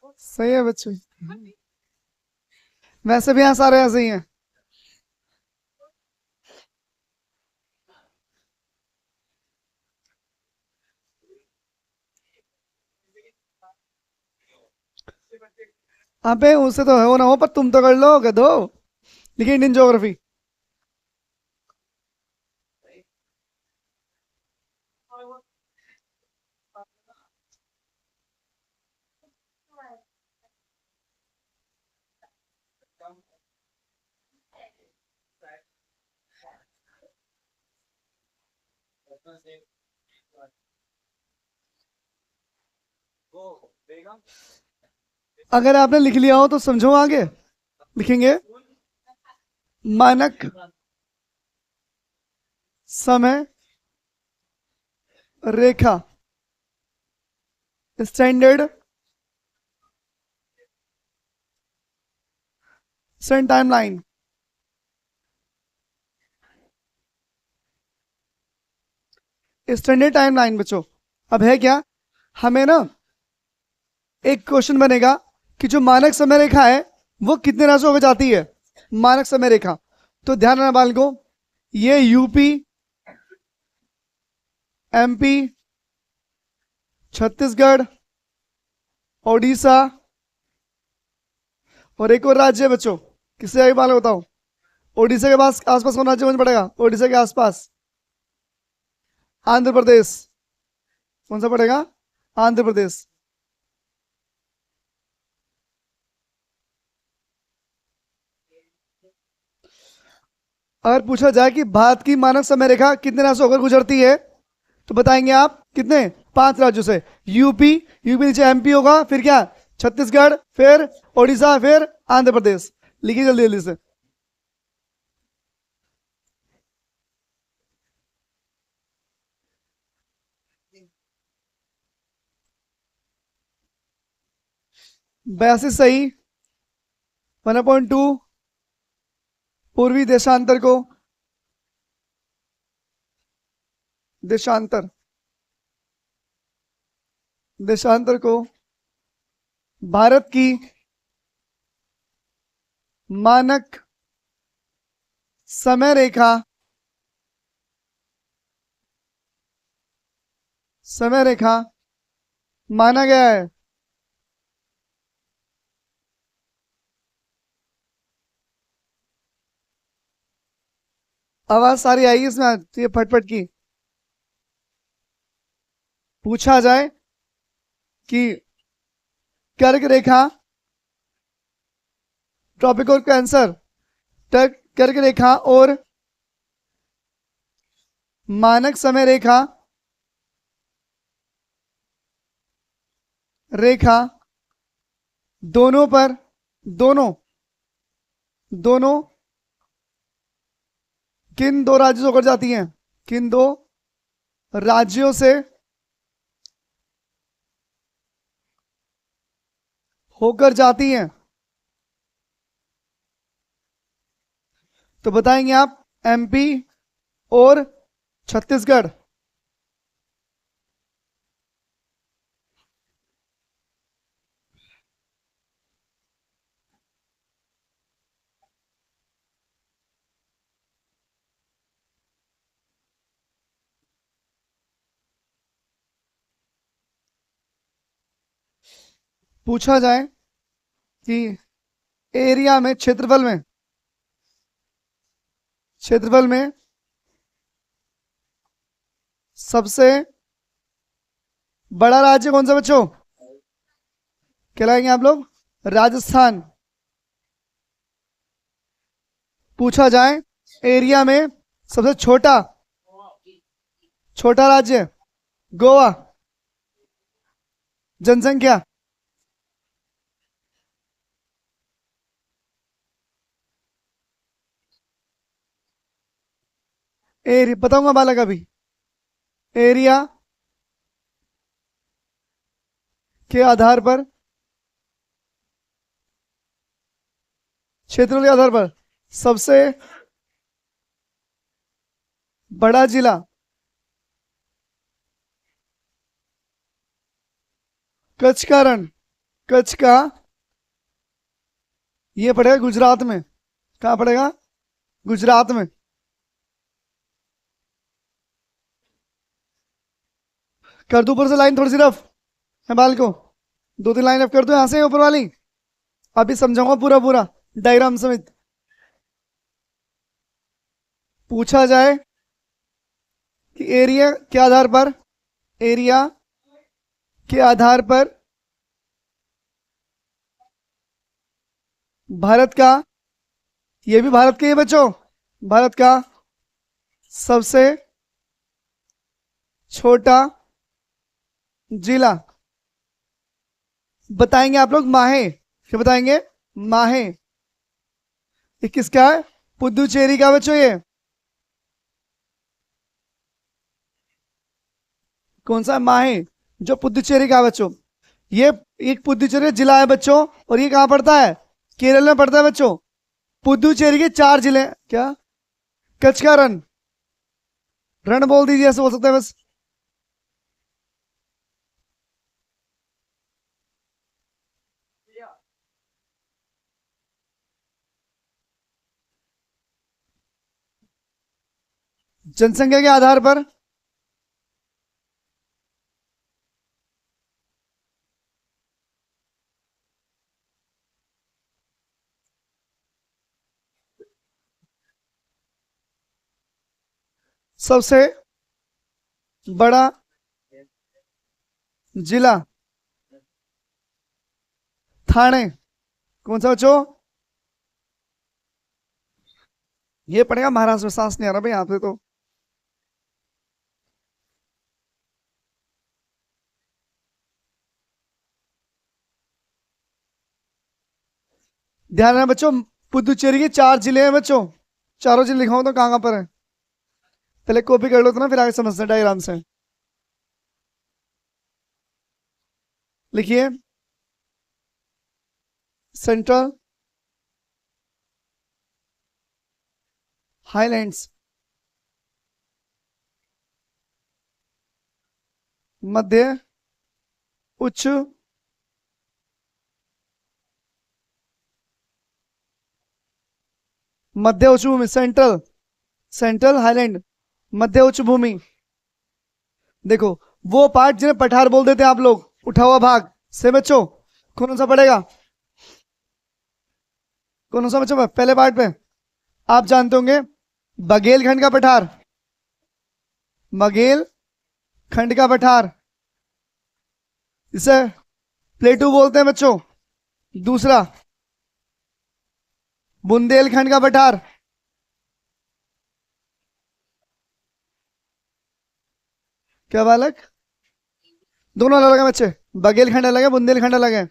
सही है बच्चों। वैसे भी यहाँ सारे ऐसे ही हैं। अबे उससे तो हो ना हो, पर तुम तो कर लो गधो। लिखिए इंडियन ज्योग्राफी। अगर आपने लिख लिया हो तो समझो आगे। लिखेंगे मानक समय रेखा, standard stand timeline. Standard timeline बच्चों। अब है क्या, हमें ना एक क्वेश्चन बनेगा कि जो मानक समय रेखा है वो कितने राशि होकर जाती है। मानक समय रेखा, तो ध्यान रखना बालकों, ये यूपी, एमपी, छत्तीसगढ़, ओडिशा और एक और राज्य है बच्चों। किससे आगे बालक बताओ। ओडिशा के पास आसपास कौन राज्य कौन पड़ेगा, ओडिशा के आसपास आंध्र प्रदेश। कौन सा पड़ेगा, आंध्र प्रदेश। अगर पूछा जाए कि भारत की मानक समय रेखा कितने राज्यों से होकर गुजरती है, तो बताएंगे आप कितने, 5 राज्यों से। यूपी, यूपी नीचे एमपी होगा, फिर क्या, छत्तीसगढ़, फिर ओडिशा, फिर आंध्र प्रदेश। लिखिए जल्दी जल्दी से। बयासी सही। 1.2 पूर्वी देशांतर को, देशांतर देशांतर को भारत की मानक समय रेखा, समय रेखा माना गया है। आवाज सारी आएगी इसमें, ये फटफट की। पूछा जाए कि कर्क रेखा, ट्रॉपिक और कैंसर, कर्क रेखा और मानक समय रेखा, रेखा दोनों पर, दोनों दोनों किन दो राज्यों से होकर जाती हैं, किन दो राज्यों से होकर जाती हैं। तो बताएंगे आप एमपी और छत्तीसगढ़। पूछा जाए कि एरिया में, क्षेत्रफल में सबसे बड़ा राज्य कौन सा बच्चों, कहलाएंगे आप लोग राजस्थान। पूछा जाए एरिया में सबसे छोटा, छोटा राज्य गोवा। जनसंख्या, एरिया बताऊंगा बालक अभी। एरिया के आधार पर, क्षेत्र के आधार पर सबसे बड़ा जिला कच्छ का रण। कच्छ का ये पड़ेगा गुजरात में। कहाँ पड़ेगा? गुजरात में। कर दो ऊपर से लाइन थोड़ी सी रफ है बाल को। दो तीन लाइन रफ कर दो यहां से ऊपर वाली। अभी समझाऊंगा पूरा पूरा डायग्राम समेत। पूछा जाए कि एरिया के आधार पर, एरिया के आधार पर भारत का, ये भी भारत के ही बच्चों, भारत का सबसे छोटा जिला बताएंगे आप लोग माहे। क्या बताएंगे? माहे। ये किसका है? पुदुचेरी का बच्चों। ये कौन सा माहे? जो पुदुचेरी का है बच्चों। ये एक पुदुचेरी जिला है बच्चों, और ये कहां पड़ता है? केरल में पड़ता है बच्चों। पुदुचेरी के 4 जिले। क्या? कच्छ का रण। रण बोल दीजिए, ऐसे बोल सकते हैं बस। जनसंख्या के आधार पर सबसे बड़ा जिला ठाणे। कौन सा बच्चों? ये पड़ेगा महाराष्ट्र में। सांस नहीं आ रहा भाई यहाँ पे तो। ध्यान रखना बच्चों, पुदुचेरी के 4 जिले हैं बच्चों। चारों जिले लिखाऊं तो कहाँ कहाँ पर है? पहले कॉपी कर लो तो ना, फिर आगे समझते डायग्राम से। लिखिए। सेंट्रल हाईलैंड्स, मध्य उच्च मध्य उच्च भूमि। सेंट्रल, सेंट्रल हाईलैंड, मध्य उच्च भूमि। देखो, वो पार्ट जिन्हें पठार बोल देते हैं आप लोग, उठा हुआ भाग से बच्चों, कौन सा पड़ेगा? कौन सा बच्चों? पहले पार्ट पे आप जानते होंगे, बघेलखंड का पठार, बघेल खंड का पठार, इसे प्लेटू बोलते हैं बच्चों। दूसरा, बुंदेलखंड का पठार। क्या बालक? दोनों अलग अलग है बच्चे। बघेलखंड अलग है, बुंदेलखंड अलग है।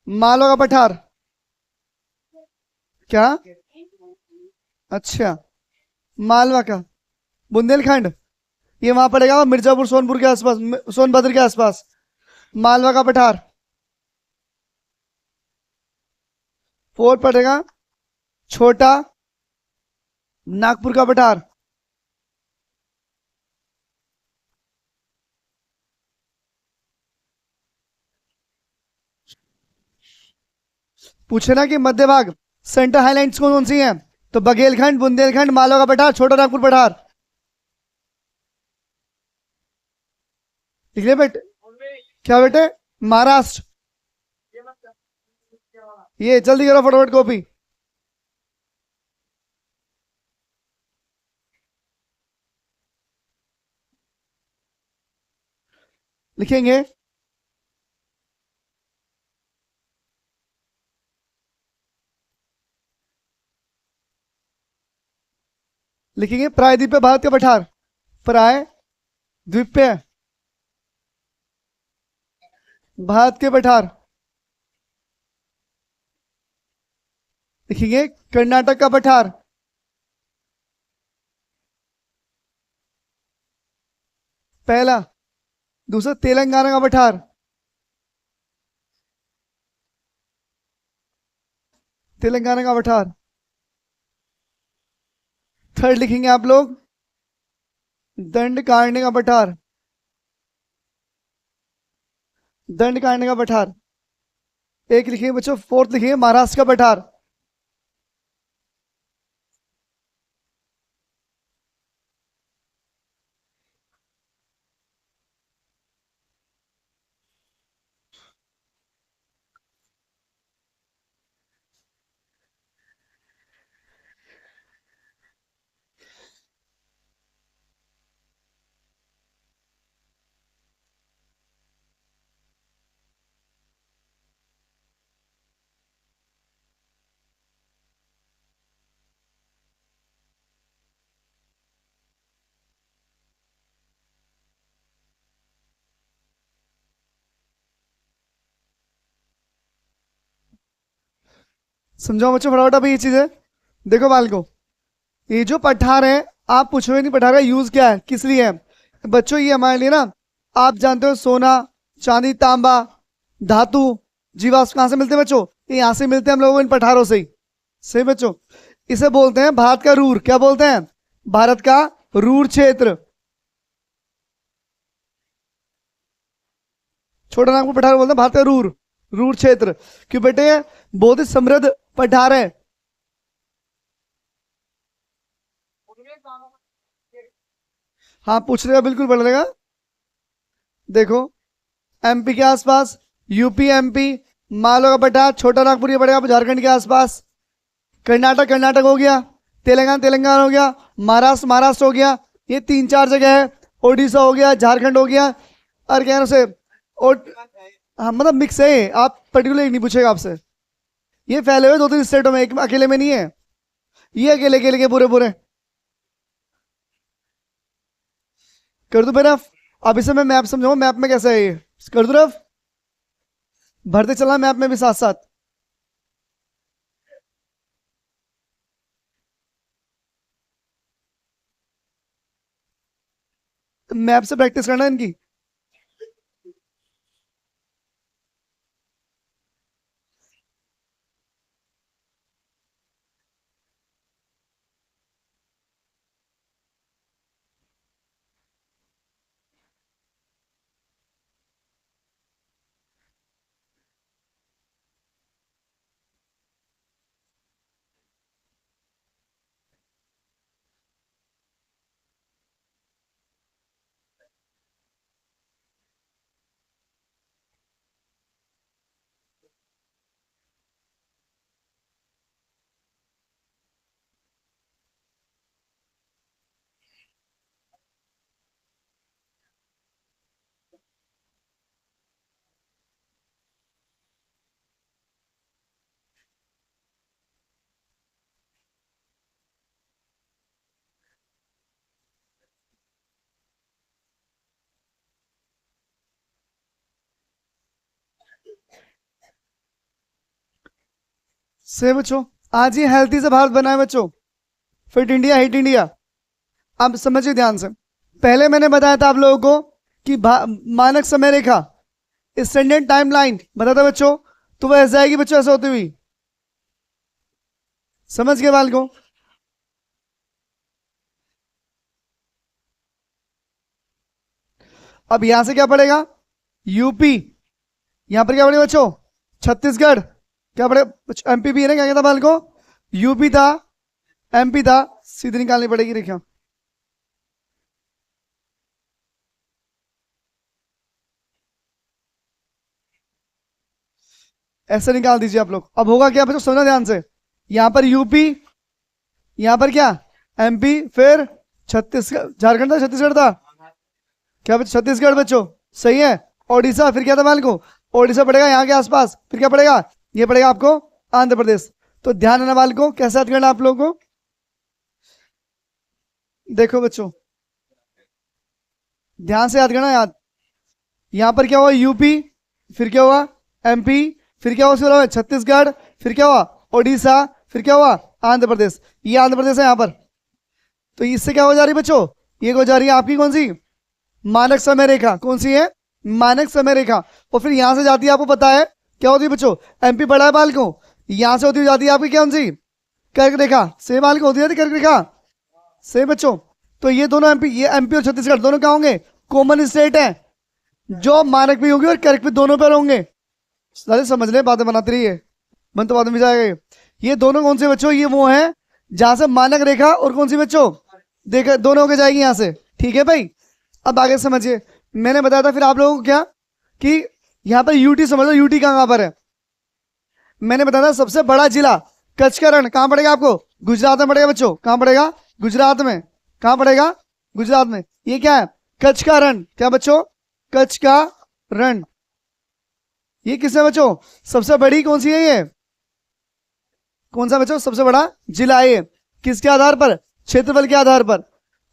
मालवा का पठार। क्या? अच्छा, मालवा का। बुंदेलखंड ये वहां पड़ेगा, मिर्जापुर सोनपुर के आसपास, सोनभद्र के आसपास। मालवा का पठार। फोर पड़ेगा छोटा नागपुर का पठार। पूछे ना कि मध्य भाग, सेंटर हाईलाइट्स कौन कौन सी हैं? तो बघेलखंड, बुंदेलखंड, मालवा का पठार, छोटा नागपुर पठार। लिख लिया बेटे? क्या बेटे? महाराष्ट्र। ये जल्दी करो फटाफट कॉपी। लिखेंगे। लिखेंगे प्रायद्वीपीय भारत का पठार। प्राय द्वीपीय भारत के पठार। लिखेंगे कर्नाटक का पठार। पहला। दूसरा, तेलंगाना का पठार। तेलंगाना का पठार। थर्ड लिखेंगे आप लोग, दंड कारण्य का पठार। दंड कारण्य का पठार। एक लिखिए बच्चों, फोर्थ लिखिए महाराष्ट्र का पठार। समझाओ बच्चों फटाफट अभी ये चीजें। देखो बालको, ये जो पठार है, आप पूछ रहे हो नहीं पठार का यूज क्या है, किस लिए है। बच्चों ये हमारे लिए ना, आप जानते हो सोना, चांदी, तांबा, धातु, जीवाश्म कहां से मिलते हैं बच्चों? ये यहां से मिलते हैं हम लोगों को इन पठारों से ही। सही बच्चों। इसे बोलते हैं भारत का रूर। क्या बोलते हैं? भारत का रूर क्षेत्र। छोटा नागपुर पठार बोलते हैं भारत का रूर, रूर क्षेत्र। क्यों बेटे? बहुत ही समृद्ध पठार है। हाँ पूछने का बिल्कुल पड़ेगा। देखो, एमपी के आसपास, यूपी एमपी, मालो का पठार, छोटा नागपुर ये पड़ेगा झारखंड के आसपास। कर्नाटक कर्नाटक हो गया, तेलंगाना तेलंगाना हो गया, महाराष्ट्र महाराष्ट्र हो गया। ये 3-4 जगह है। ओडिशा हो गया, झारखंड हो गया, और क्या से और, हाँ मतलब मिक्स है। आप पर्टिकुलर एक नहीं पूछेगा आपसे। ये फैले हुए 2-3 स्टेटों में, एक अकेले में नहीं है। ये अकेले अकेले के पूरे पूरे। कर दो मेरा। अब इसे मैं मैप समझाऊं, मैप में कैसे है ये। कर दो रफ, भरते चलना मैप में भी साथ साथ। मैप से प्रैक्टिस करना इनकी। से बच्चों, आज ही हेल्थी से भारत बना है बच्चों। Fit India, hit India. आप समझिए ध्यान से। पहले मैंने बताया था आप लोगों को कि मानक समय रेखा, स्टैंडर्ड टाइमलाइन बताया था बच्चों, तो वह ऐसे आएगी बच्चों, ऐसे होती हुई। समझ गए बाल को? अब यहां से क्या पड़ेगा? यूपी। यहां पर क्या पड़ेगा बच्चों? छत्तीसगढ़। क्या पड़ेगा? एमपी भी है ना, क्या कहता बाल को? यूपी था, एमपी था, सीधी निकालनी पड़ेगी रेखा। ऐसे निकाल दीजिए आप लोग। अब होगा क्या बच्चों, समझना ध्यान से। यहां पर यूपी, यहां पर क्या? एमपी, फिर छत्तीसगढ़, झारखंड था, छत्तीसगढ़ था। क्या बच्चों? छत्तीसगढ़ बच्चों। सही है। ओडिशा, फिर क्या था मान को? ओडिशा पड़ेगा यहाँ के आसपास, फिर क्या पड़ेगा? ये पड़ेगा आपको आंध्र प्रदेश। तो ध्यान देना बाल को, कैसे याद करना आप लोगों को। देखो बच्चों, ध्यान से याद करना। याद, यहां पर क्या हुआ? यूपी, फिर क्या हुआ? एमपी, फिर क्या हुआ? उसके अलावा छत्तीसगढ़, फिर क्या हुआ? ओडिशा, फिर क्या हुआ? आंध्र प्रदेश। ये आंध्र प्रदेश है यहां पर। तो इससे क्या हो जा रही है बच्चों? ये हो जा रही है आपकी कौन सी? मानक समय रेखा। कौन सी है? मानक समय रेखा। और फिर यहां से जाती है, आपको पता है क्या होती है बच्चों? एमपी पढ़ा है बाल को, यहां से होती हुई जाती है आपकी कौन सी? कर्क रेखा। सेम बाल को होती है कर्क रेखा। सेम बच्चों। तो ये दोनों एमपी, ये एमपी और छत्तीसगढ़ दोनों क्या होंगे? कॉमन स्टेट है। जो मानक भी होंगे और करेक्ट भी दोनों पर होंगे। सारे समझ ले, बातें बनाते रहिए, मन तो बाद में भी जाएगा ये दोनों कौन से बच्चों, ये वो है जहां से मानक रेखा और कौन सी बच्चों, देखा दोनों होके जाएगी यहां से। ठीक है भाई, अब आगे समझिए। मैंने बताया था फिर आप लोगों को क्या कि यहाँ पर यूटी समझ लो, यूटी कहाँ पर है। मैंने बताया था सबसे बड़ा जिला कच्छ का रण कहाँ पड़ेगा आपको, गुजरात में पड़ेगा बच्चों। कहाँ पड़ेगा, गुजरात में। कहाँ पड़ेगा, गुजरात में। ये क्या है, कच्छ का रण। क्या बच्चों, कच्छ का रण। ये किसमें बच्चों, सबसे बड़ी कौन सी है ये, कौन सा बच्चों सबसे बड़ा जिला है ये, किसके आधार पर, क्षेत्रफल के आधार पर।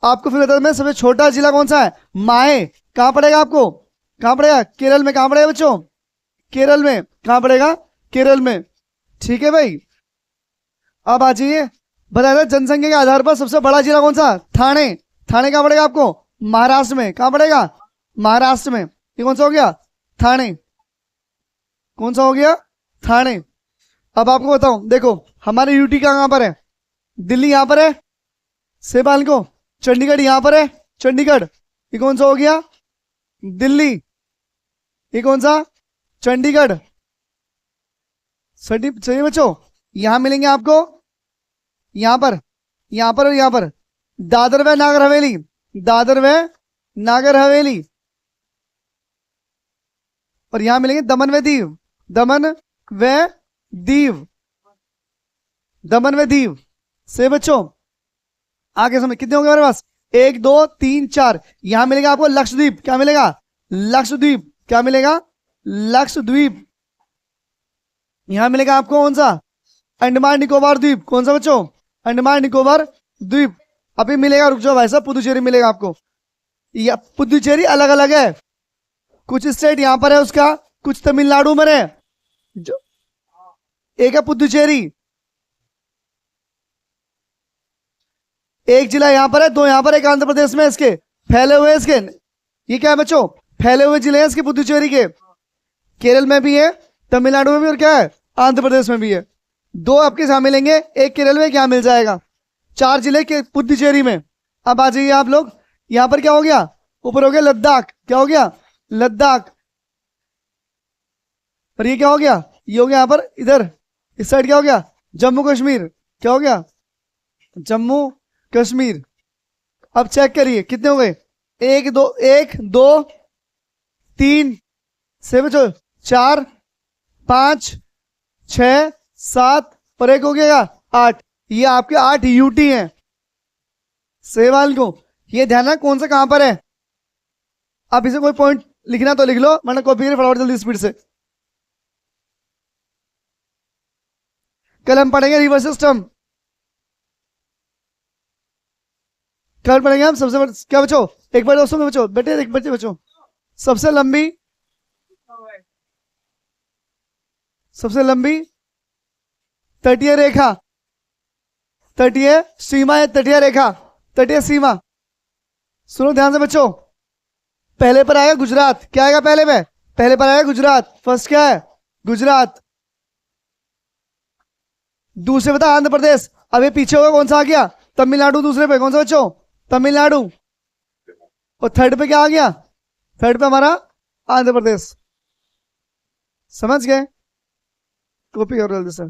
आपको फिर बता मैं सबसे छोटा जिला कौन सा है, माहे। कहां पड़ेगा आपको, कहां पड़ेगा, केरल में। कहां पड़ेगा बच्चों, केरल में। कहां पड़ेगा, केरल में। ठीक है भाई, अब आ जाइए। बताया जनसंख्या के आधार पर सबसे बड़ा जिला कौन सा, ठाणे। ठाणे कहां पड़ेगा आपको, महाराष्ट्र में। कहां पड़ेगा, महाराष्ट्र में। ये कौन सा हो गया, ठाणे। कौन सा हो गया, ठाणे। अब आपको बताऊं, देखो हमारे यूटी कहां पर है, दिल्ली यहां पर है, सेबाल को। चंडीगढ़ यहां पर है, चंडीगढ़। ये कौन सा हो गया, दिल्ली। ये कौन सा, चंडीगढ़। सही बच्चों, यहां मिलेंगे आपको, यहां पर, यहां पर और यहां पर। दादर व नागर हवेली, दादर व नागर हवेली। और यहां मिलेंगे दमन व दीव, दमन व दीव, दमन व दीव। से बच्चों आगे समझ, कितने होंगे हमारे पास, 1 2 3 4। यहां मिलेगा आपको लक्षद्वीप। क्या मिलेगा, लक्षद्वीप। क्या मिलेगा, लक्षद्वीप। यहां मिलेगा आपको कौन सा, अंडमान निकोबार द्वीप। कौन सा बच्चों, अंडमान निकोबार द्वीप। अभी मिलेगा, रुक जाओ भाई साहब, पुदुचेरी मिलेगा आपको। या पुदुचेरी अलग अलग है, कुछ स्टेट यहां पर है उसका, कुछ तमिलनाडु में है। जो एक है पुदुचेरी, एक जिला यहां पर है, दो यहां पर, एक आंध्र प्रदेश में। इसके फैले हुए इसके, ये क्या है बच्चों, फैले हुए जिले हैं इसके पुदुचेरी के। केरल में भी है, तमिलनाडु में भी, और क्या है, आंध्र प्रदेश में भी है। दो आपके साथ मिलेंगे, एक केरल में, क्या मिल जाएगा, 4 जिले के पुदुचेरी में। अब आ जाइए आप लोग, यहां पर क्या हो गया, ऊपर हो गया लद्दाख। क्या हो गया, लद्दाख। और ये क्या हो गया, ये हो गया यहां पर, इधर इस साइड क्या हो गया, जम्मू कश्मीर। क्या हो गया, जम्मू कश्मीर। अब चेक करिए कितने हो गए, 1 2 से बचो 4 5 6 7 पर एक हो गया 8। ये आपके 8 यूटी हैं सेवाल को। ये ध्यान रखना कौन सा कहां पर है। आप इसे कोई पॉइंट लिखना तो लिख लो, मैंने कॉपी करिए फटाफट जल्दी स्पीड से। कल हम पढ़ेंगे रिवर सिस्टम, कल पढ़ेंगे हम सबसे क्या बच्चों, एक बार दोस्तों में बच्चों, बेटे एक बच्चे बच्चों, सबसे लंबी, सबसे लंबी तटीय रेखा, तटीय सीमा है, तटीय रेखा, तटीय सीमा। सुनो ध्यान से बच्चों, पहले पर आएगा गुजरात। क्या आएगा पहले में, पहले पर आएगा गुजरात, फर्स्ट क्या है, गुजरात। दूसरे बता आंध्र प्रदेश। अब ये पीछे होगा कौन सा आ गया, तमिलनाडु। दूसरे पे कौन सा बच्चों, तमिलनाडु। और थर्ड पे क्या आ गया, थर्ड पे हमारा आंध्र प्रदेश। समझ गए, कॉपी करो जल्दी से।